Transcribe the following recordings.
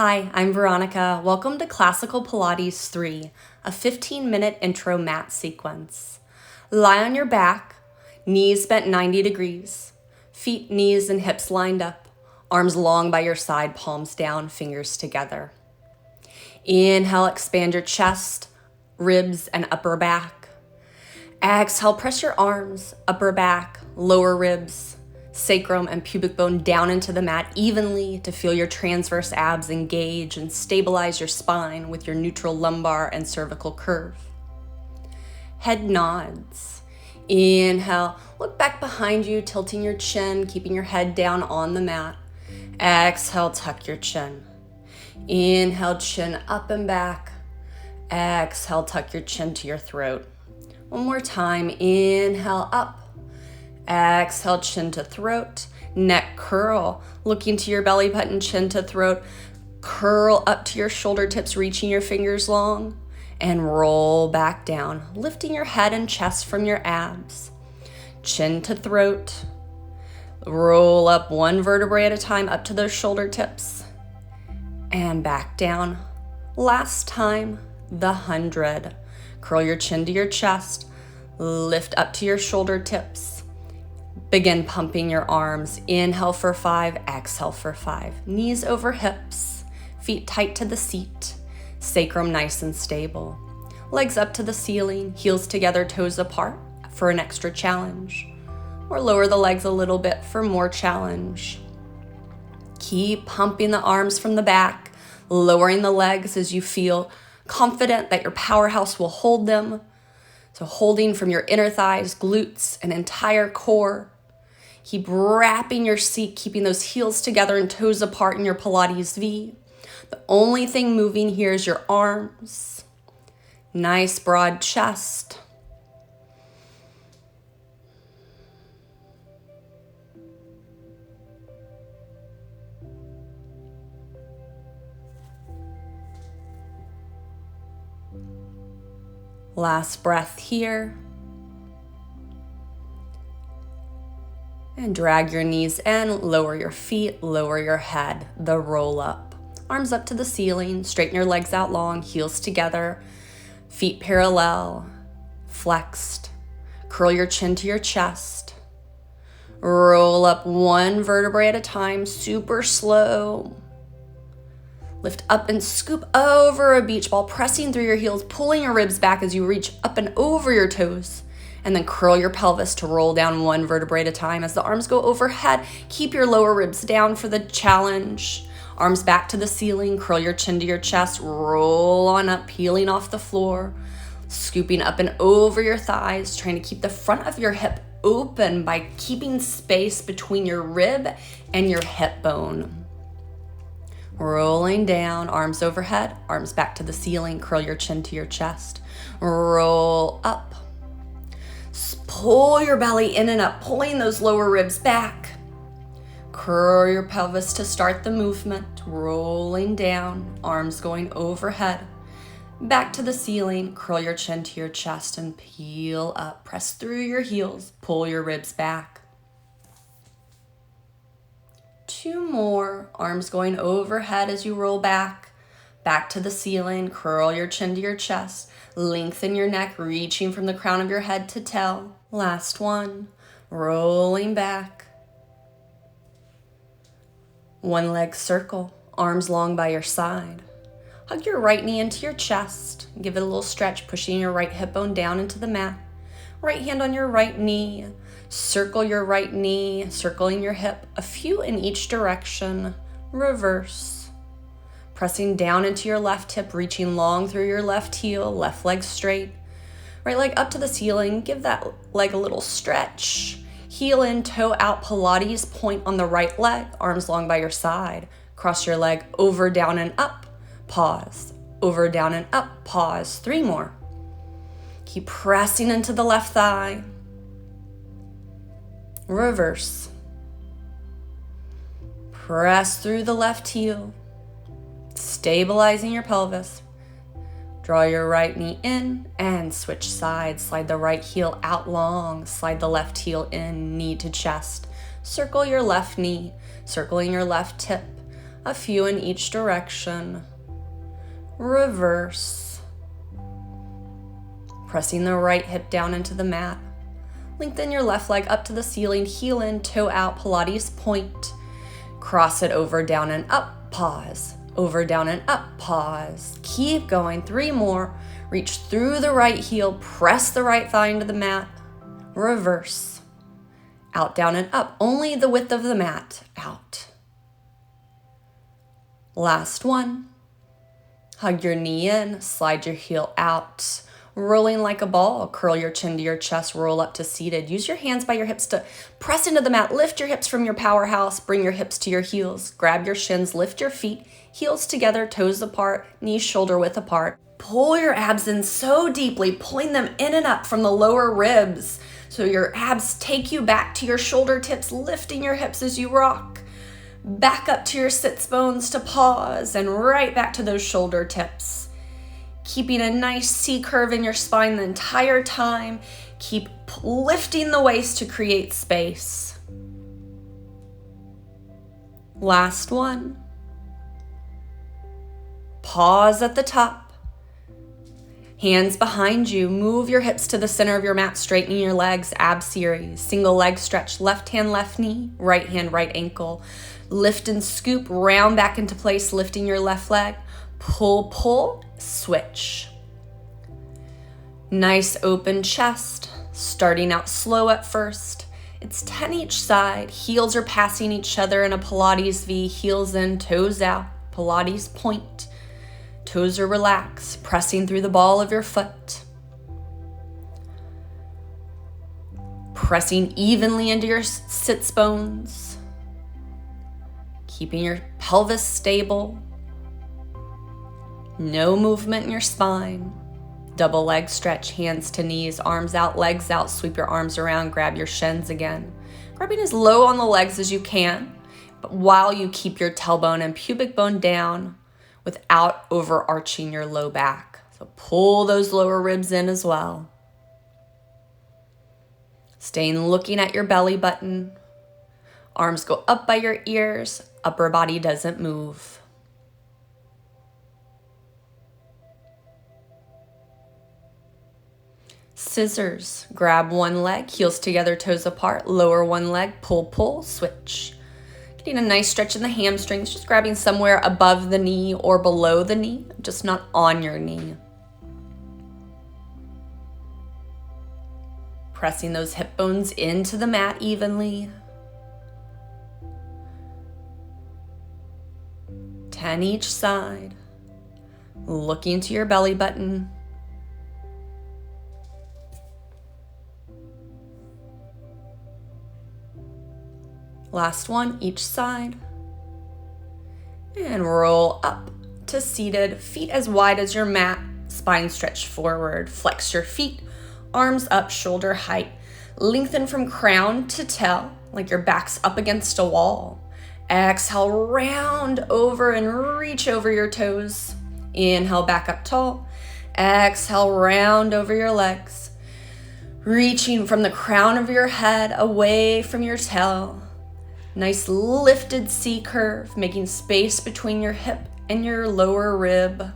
Hi, I'm Veronica. Welcome to Classical Pilates 3, a 15-minute intro mat sequence. Lie on your back, knees bent 90 degrees, feet, knees, and hips lined up, arms long by your side, palms down, fingers together. Inhale, expand your chest, ribs, and upper back. Exhale, press your arms, upper back, lower ribs, sacrum and pubic bone down into the mat evenly to feel your transverse abs engage and stabilize your spine with your neutral lumbar and cervical curve. Head nods. Inhale, look back behind you, tilting your chin, keeping your head down on the mat. Exhale, tuck your chin. Inhale, chin up and back. Exhale, tuck your chin to your throat. One more time, inhale up. Exhale, chin to throat, neck curl, looking to your belly button, chin to throat, curl up to your shoulder tips, reaching your fingers long, and roll back down, lifting your head and chest from your abs. Chin to throat, roll up one vertebrae at a time up to those shoulder tips, and back down. Last time, the 100. Curl your chin to your chest, lift up to your shoulder tips. Begin pumping your arms. Inhale for 5, exhale for 5. Knees over hips, feet tight to the seat, sacrum nice and stable. Legs up to the ceiling, heels together, toes apart for an extra challenge. Or lower the legs a little bit for more challenge. Keep pumping the arms from the back, lowering the legs as you feel confident that your powerhouse will hold them. So holding from your inner thighs, glutes, and entire core. Keep wrapping your seat, keeping those heels together and toes apart in your Pilates V. The only thing moving here is your arms. Nice broad chest. Last breath here. And drag your knees in, lower your feet, lower your head, the roll up. Arms up to the ceiling, straighten your legs out long, heels together, feet parallel, flexed. Curl your chin to your chest. Roll up one vertebrae at a time, super slow. Lift up and scoop over a beach ball, pressing through your heels, pulling your ribs back as you reach up and over your toes. And then curl your pelvis to roll down one vertebrae at a time. As the arms go overhead, keep your lower ribs down for the challenge. Arms back to the ceiling, curl your chin to your chest, roll on up, peeling off the floor. Scooping up and over your thighs, trying to keep the front of your hip open by keeping space between your rib and your hip bone. Rolling down, arms overhead, arms back to the ceiling, curl your chin to your chest. Roll up. Pull your belly in and up, pulling those lower ribs back. Curl your pelvis to start the movement, rolling down, arms going overhead. Back to the ceiling, curl your chin to your chest and peel up. Press through your heels, pull your ribs back. 2 more, arms going overhead as you roll back. Back to the ceiling, curl your chin to your chest. Lengthen your neck, reaching from the crown of your head to tail. Last one, rolling back. One leg circle, arms long by your side. Hug your right knee into your chest. Give it a little stretch, pushing your right hip bone down into the mat. Right hand on your right knee. Circle your right knee, circling your hip, a few in each direction. Reverse. Pressing down into your left hip, reaching long through your left heel, left leg straight. Right leg up to the ceiling, give that leg a little stretch. Heel in, toe out, Pilates point on the right leg, arms long by your side. Cross your leg over, down, and up. Pause. Over, down, and up. Pause. 3 more. Keep pressing into the left thigh. Reverse. Press through the left heel. Stabilizing your pelvis. Draw your right knee in and switch sides. Slide the right heel out long. Slide the left heel in, knee to chest. Circle your left knee, circling your left hip. a few in each direction. Reverse. Pressing the right hip down into the mat. Lengthen your left leg up to the ceiling, heel in, toe out, Pilates point. Cross it over, down and up, pause. Over, down and up, pause. Keep going, 3 more. Reach through the right heel, press the right thigh into the mat. Reverse. Out, down and up, only the width of the mat, out. Last one. Hug your knee in, slide your heel out. Rolling like a ball, curl your chin to your chest, roll up to seated. Use your hands by your hips to press into the mat. Lift your hips from your powerhouse, bring your hips to your heels. Grab your shins, lift your feet, heels together, toes apart, knees shoulder width apart. Pull your abs in so deeply, pulling them in and up from the lower ribs. So your abs take you back to your shoulder tips, lifting your hips as you rock. Back up to your sits bones to pause, and right back to those shoulder tips. Keeping a nice C curve in your spine the entire time. Keep lifting the waist to create space. Last one. Pause at the top. Hands behind you. Move your hips to the center of your mat, straightening your legs, ab series. Single leg stretch, left hand, left knee, right hand, right ankle. Lift and scoop, round back into place, lifting your left leg. Pull, pull, switch. Nice open chest, starting out slow at first. It's 10 each side. Heels are passing each other in a Pilates V. Heels in, toes out, Pilates point. Toes are relaxed, pressing through the ball of your foot. Pressing evenly into your sits bones. Keeping your pelvis stable. No movement in your spine. Double leg stretch, hands to knees, arms out, legs out. Sweep your arms around, grab your shins again. Grabbing as low on the legs as you can, but while you keep your tailbone and pubic bone down without overarching your low back. So pull those lower ribs in as well. Staying looking at your belly button. Arms go up by your ears, upper body doesn't move. Scissors, grab one leg, heels together, toes apart, lower one leg, pull, pull, switch. Getting a nice stretch in the hamstrings, just grabbing somewhere above the knee or below the knee, just not on your knee. Pressing those hip bones into the mat evenly. 10 each side. Looking to your belly button. Last one, each side. And roll up to seated, feet as wide as your mat, spine stretched forward. Flex your feet, arms up, shoulder height. Lengthen from crown to tail, like your back's up against a wall. Exhale, round over and reach over your toes. Inhale, back up tall. Exhale, round over your legs. Reaching from the crown of your head away from your tail. Nice lifted C curve, making space between your hip and your lower rib.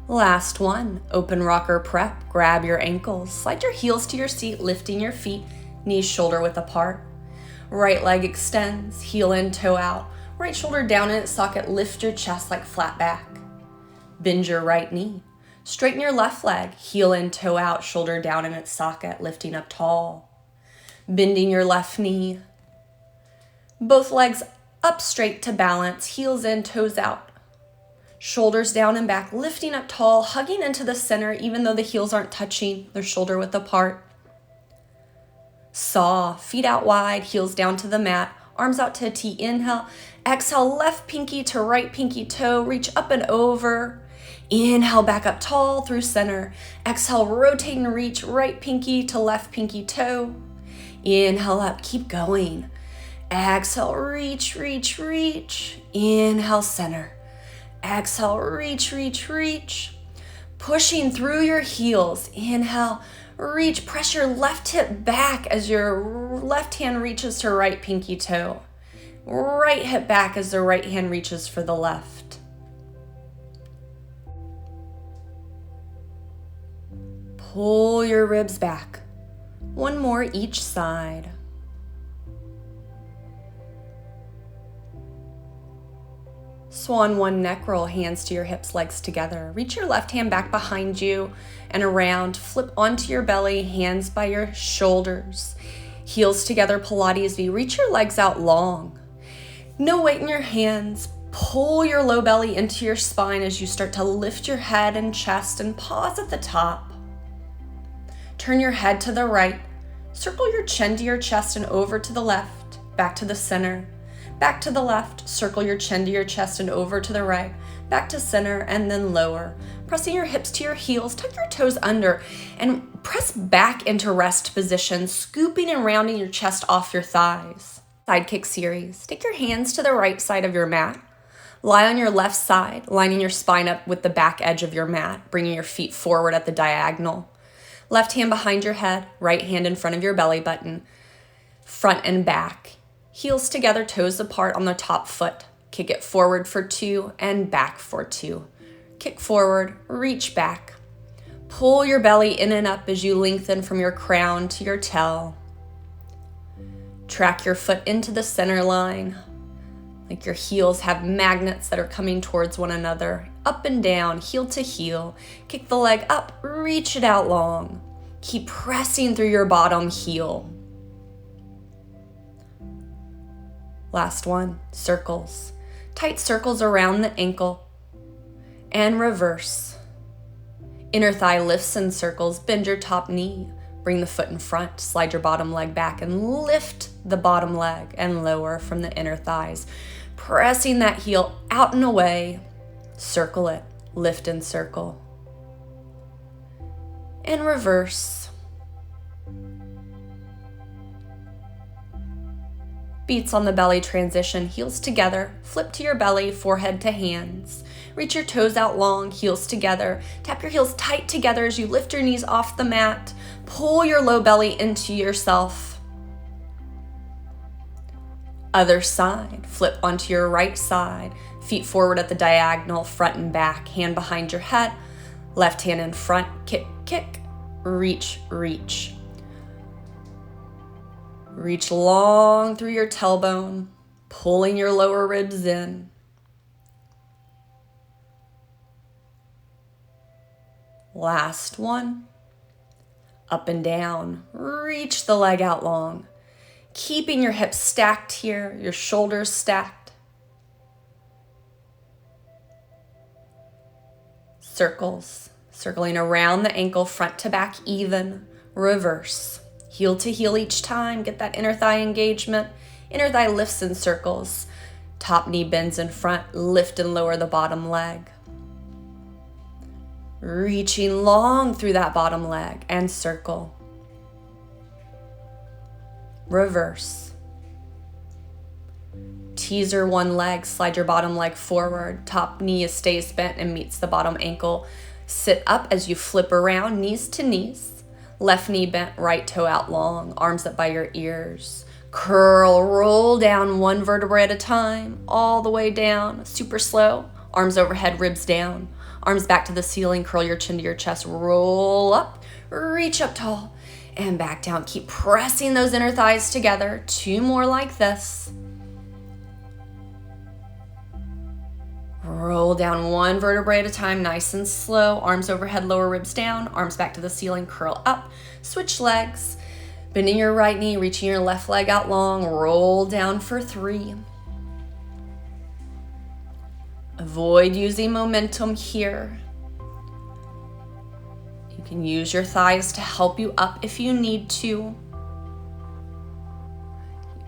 Last one, open rocker prep. Grab your ankles, slide your heels to your seat, lifting your feet, knees shoulder width apart. Right leg extends, heel in, toe out. Right shoulder down in its socket, lift your chest like flat back. Bend your right knee. Straighten your left leg, heel in, toe out, shoulder down in its socket, lifting up tall. Bending your left knee. Both legs up straight to balance, heels in, toes out. Shoulders down and back, lifting up tall, hugging into the center even though the heels aren't touching, they're shoulder width apart. Saw, feet out wide, heels down to the mat, arms out to a T. Inhale, exhale, left pinky to right pinky toe, reach up and over. Inhale, back up tall through center. Exhale, rotate and reach right pinky to left pinky toe. Inhale up, keep going. Exhale, reach, reach, reach. Inhale, center. Exhale, reach, reach, reach. Pushing through your heels. Inhale, reach, press your left hip back as your left hand reaches to right pinky toe. Right hip back as the right hand reaches for the left. Pull your ribs back. One more each side. Swan one neck roll, hands to your hips, legs together. Reach your left hand back behind you and around. Flip onto your belly, hands by your shoulders. Heels together, Pilates V. Reach your legs out long. No weight in your hands. Pull your low belly into your spine as you start to lift your head and chest and pause at the top. Turn your head to the right. Circle your chin to your chest and over to the left. Back to the center. Back to the left, circle your chin to your chest and over to the right, back to center and then lower. Pressing your hips to your heels, tuck your toes under and press back into rest position, scooping and rounding your chest off your thighs. Side kick series. Take your hands to the right side of your mat. Lie on your left side, lining your spine up with the back edge of your mat, bringing your feet forward at the diagonal. Left hand behind your head, right hand in front of your belly button, front and back. Heels together, toes apart on the top foot. Kick it forward for 2 and back for 2. Kick forward, reach back. Pull your belly in and up as you lengthen from your crown to your tail. Track your foot into the center line. Like your heels have magnets that are coming towards one another. Up and down, heel to heel. Kick the leg up, reach it out long. Keep pressing through your bottom heel. Last one, circles. Tight circles around the ankle. And reverse. Inner thigh lifts in circles, bend your top knee. Bring the foot in front, slide your bottom leg back and lift the bottom leg and lower from the inner thighs. Pressing that heel out and away. Circle it, lift and circle. And reverse. Beats on the belly transition, heels together, flip to your belly, forehead to hands. Reach your toes out long, heels together. Tap your heels tight together as you lift your knees off the mat. Pull your low belly into yourself. Other side, flip onto your right side. Feet forward at the diagonal, front and back. Hand behind your head, left hand in front. Kick, kick, reach, reach. Reach long through your tailbone, pulling your lower ribs in. Last one. Up and down. Reach the leg out long. Keeping your hips stacked here, your shoulders stacked. Circles. Circling around the ankle, front to back even. Reverse. Heel to heel each time, get that inner thigh engagement. Inner thigh lifts in circles. Top knee bends in front, lift and lower the bottom leg. Reaching long through that bottom leg and circle. Reverse. Teaser one leg, slide your bottom leg forward. Top knee stays bent and meets the bottom ankle. Sit up as you flip around, knees to knees. Left knee bent, right toe out long, arms up by your ears. Curl, roll down one vertebra at a time, all the way down, super slow. Arms overhead, ribs down. Arms back to the ceiling, curl your chin to your chest, roll up, reach up tall, and back down. Keep pressing those inner thighs together. 2 more like this. Roll down one vertebrae at a time, nice and slow. Arms overhead, lower ribs down. Arms back to the ceiling, curl up. Switch legs. Bending your right knee, reaching your left leg out long. Roll down for 3. Avoid using momentum here. You can use your thighs to help you up if you need to.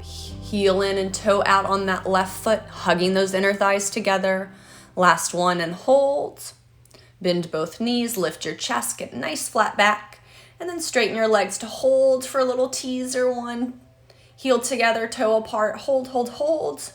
Heel in and toe out on that left foot, hugging those inner thighs together. Last one and hold. Bend both knees, lift your chest, get nice flat back, and then straighten your legs to hold for a little teaser one. Heel together, toe apart, hold, hold, hold.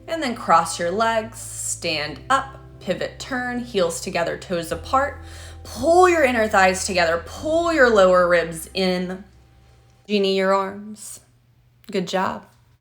And then cross your legs, stand up, pivot, turn, heels together, toes apart. Pull your inner thighs together, pull your lower ribs in. Genie your arms. Good job.